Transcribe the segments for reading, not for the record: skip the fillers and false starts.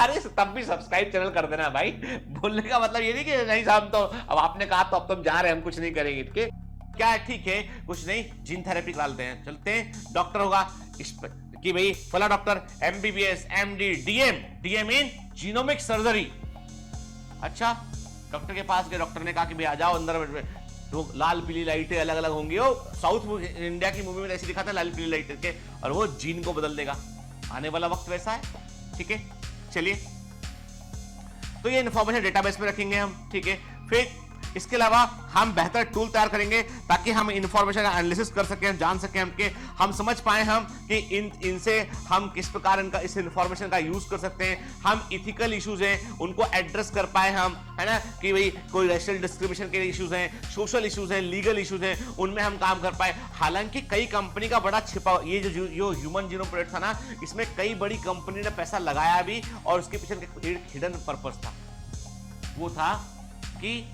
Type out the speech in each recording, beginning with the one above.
अरे तब भी सब्सक्राइब चैनल कर देना भाई। बोलने का मतलब ये नहीं कि नहीं साहब तो अब आपने कहा तो अब तुम जा रहे हैं हम कुछ नहीं करेंगे इसके क्या है, ठीक है कुछ नहीं, जीन थेरेपी करा लेते हैं, चलते हैं डॉक्टर होगा इस पर कि भाई फला डॉक्टर एमबीबीएस एमडी डीएम इन जीनोमिक सर्जरी। अच्छा डॉक्टर के पास गए, डॉक्टर ने कहा कि भाई आ जाओ अंदर, तो लाल पीली लाइटें अलग अलग होंगी, वो साउथ इंडिया की मूवी में ऐसे दिखाता है लाल पीली लाइटें के, और वो जीन को बदल देगा, आने वाला वक्त वैसा है। ठीक है चलिए, तो ये इन्फॉर्मेशन डेटाबेस में रखेंगे हम, ठीक है। फिर इसके अलावा हम बेहतर टूल तैयार करेंगे ताकि हम इंफॉर्मेशन का एनालिसिस कर सकें, जान सकें हम समझ पाए हम कि इनसे हम किस प्रकार इनका इस इंफॉर्मेशन का यूज कर सकते हैं, हम इथिकल इश्यूज हैं उनको एड्रेस कर पाए हम, है ना, कि भाई कोई रेशियल डिस्क्रिमिनेशन के इश्यूज हैं, सोशल इश्यूज हैं, लीगल इश्यूज हैं, उनमें हम काम कर पाए। हालांकि कई कंपनी का बड़ा छिपा, ये जो ह्यूमन जीनोम प्रोजेक्ट था ना, इसमें कई बड़ी कंपनी ने पैसा लगाया भी, और उसके पीछे एक हिडन पर्पस था, वो था कि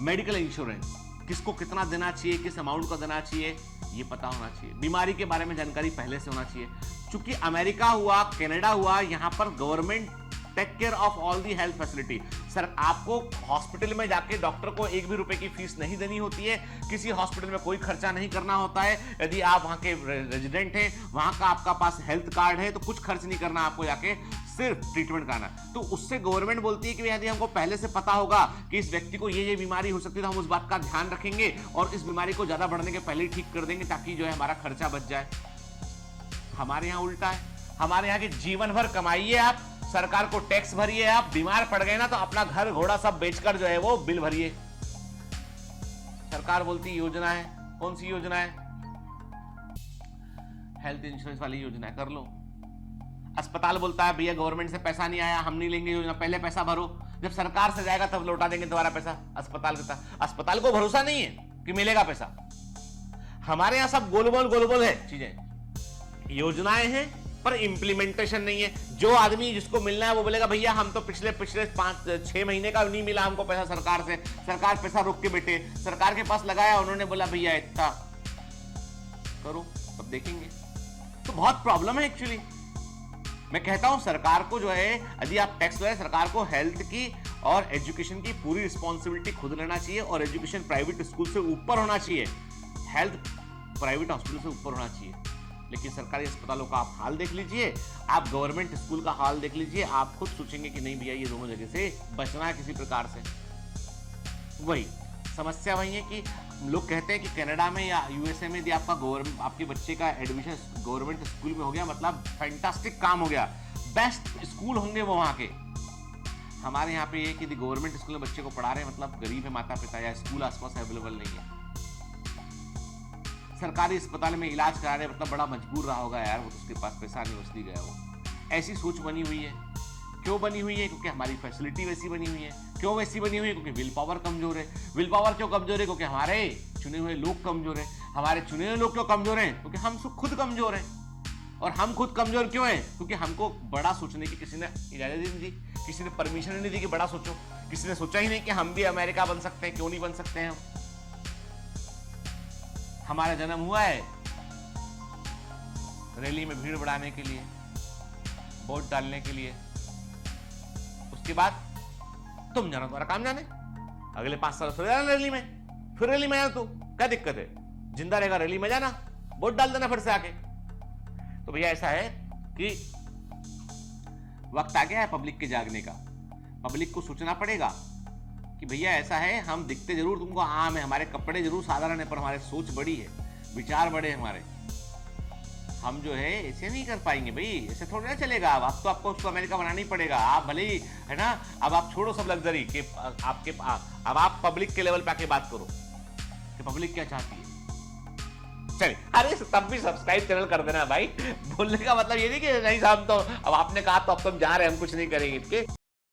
मेडिकल इंश्योरेंस किसको कितना देना चाहिए, किस अमाउंट का देना चाहिए, ये पता होना चाहिए, बीमारी के बारे में जानकारी पहले से होना चाहिए। चूंकि अमेरिका हुआ, कनाडा हुआ, यहां पर government take care of all the health facility. Sir आपको हॉस्पिटल में जाके डॉक्टर को एक भी रुपए की फीस नहीं देनी होती है, किसी हॉस्पिटल में कोई खर्चा नहीं करना होता है, यदि आप वहां के रेजिडेंट हैं, वहां का आपका पास हेल्थ कार्ड है, तो कुछ खर्च नहीं करना आपको, जाके सिर्फ ट्रीटमेंट कराना। तो उससे गवर्नमेंट बोलती है कि यदि हमको पहले से पता होगा कि इस व्यक्ति को ये बीमारी हो सकती है, तो हम उस बात का ध्यान रखेंगे और इस बीमारी को ज्यादा बढ़ने के पहले ही ठीक कर देंगे, ताकि जो है हमारा खर्चा बच जाए। हमारे यहाँ उल्टा है, हमारे यहाँ की जीवन भर कमाइए आप, सरकार को टैक्स भरिए, आप बीमार पड़ गए ना तो अपना घर घोड़ा सब बेचकर जो है वो बिल भरिए। सरकार बोलती योजना है, कौन सी योजना है? हेल्थ इंश्योरेंस वाली योजना है, कर लो। अस्पताल बोलता है भैया गवर्नमेंट से पैसा नहीं आया, हम नहीं लेंगे योजना, पहले पैसा भरो, जब सरकार से जाएगा तब लौटा देंगे दोबारा पैसा। अस्पताल को भरोसा नहीं है कि मिलेगा पैसा। हमारे यहां सब गोलबोल है चीजें, योजनाएं हैं पर इंप्लीमेंटेशन नहीं है। जो आदमी जिसको मिलना है वो बोलेगा भैया हम तो पिछले 5-6 महीने का नहीं मिला हमको पैसा सरकार से, सरकार पैसा रोक के बैठे, सरकार के पास लगाया, उन्होंने बोला भैया इतना करो तब देखेंगे। तो बहुत प्रॉब्लम है एक्चुअली। मैं कहता हूं सरकार को जो है, यदि आप टैक्स लगाए, सरकार को हेल्थ की और एजुकेशन की पूरी रिस्पॉन्सिबिलिटी खुद लेना चाहिए, और एजुकेशन प्राइवेट स्कूल से ऊपर होना चाहिए, हेल्थ प्राइवेट हॉस्पिटल से ऊपर होना चाहिए। लेकिन सरकारी अस्पतालों का आप हाल देख लीजिए, आप गवर्नमेंट स्कूल का हाल देख लीजिए, आप खुद सोचेंगे कि नहीं भैया ये दोनों जगह से बचना है किसी प्रकार से। वही समस्या वही है कि लोग कहते हैं कि कनाडा में या यूएसए में यदि आपके बच्चे का एडमिशन गवर्नमेंट स्कूल में हो गया, मतलब फैंटास्टिक काम हो गया, बेस्ट स्कूल होंगे वो वहां के। हमारे यहाँ पे ये कि गवर्नमेंट स्कूल में बच्चे को पढ़ा रहे हैं, मतलब गरीब है माता पिता, या स्कूल आसपास अवेलेबल नहीं है। सरकारी अस्पताल में इलाज करा रहे, मतलब बड़ा मजबूर रहा होगा यार, वो तो उसके पास पैसा नहीं, उसलिए गया वो। ऐसी सोच बनी हुई है। क्यों बनी हुई है? क्योंकि हमारी फैसिलिटी वैसी बनी हुई है। क्यों वैसी बनी हुई है? क्योंकि विल पावर कमजोर है। विल पावर क्यों कमजोर है? क्योंकि हमारे चुने हुए लोग कमजोर हैं। हमारे चुने हुए लोग क्यों कमजोर हैं? क्योंकि हम खुद कमजोर हैं। और हम खुद कमजोर क्यों हैं? क्योंकि हमको बड़ा सोचने की किसी ने इजाजत नहीं दी, किसी ने परमिशन नहीं दी कि बड़ा सोचो। किसी ने सोचा ही नहीं कि हम भी अमेरिका बन सकते हैं, क्यों नहीं बन सकते हैं। हमारा जन्म हुआ है रैली में भीड़ बढ़ाने के लिए, वोट डालने के लिए। उसके बाद तुम जानो तुम्हारा काम जाने, अगले 5 साल फिर जाना रैली में, फिर रैली में आना, तू क्या दिक्कत है? जिंदा रहेगा रैली में जाना, वोट डाल देना फिर से आके। तो भैया ऐसा है कि वक्त आ गया है पब्लिक के जागने का। पब्लिक को सोचना पड़ेगा कि भैया ऐसा है, हम दिखते जरूर तुमको आम है, हमारे कपड़े जरूर साधारण है, पर हमारे सोच बड़ी है, विचार बड़े हमारे। हम जो है ऐसे नहीं कर पाएंगे भाई, ऐसे थोड़ा ना चलेगा। अब तो आपको उसको अमेरिका बनाना ही पड़ेगा। आप भले ही है ना, अब आप छोड़ो सब लग्जरी के आपके, अब आप पब्लिक के लेवल पे आके बात करो कि पब्लिक क्या चाहती है। चलिए, अरे तब भी सब्सक्राइब चैनल कर देना भाई। बोलने का मतलब ये नहीं कि नहीं साहब तो अब आपने कहा तो अब तुम जा रहे हैं हम कुछ नहीं करेंगे इसके।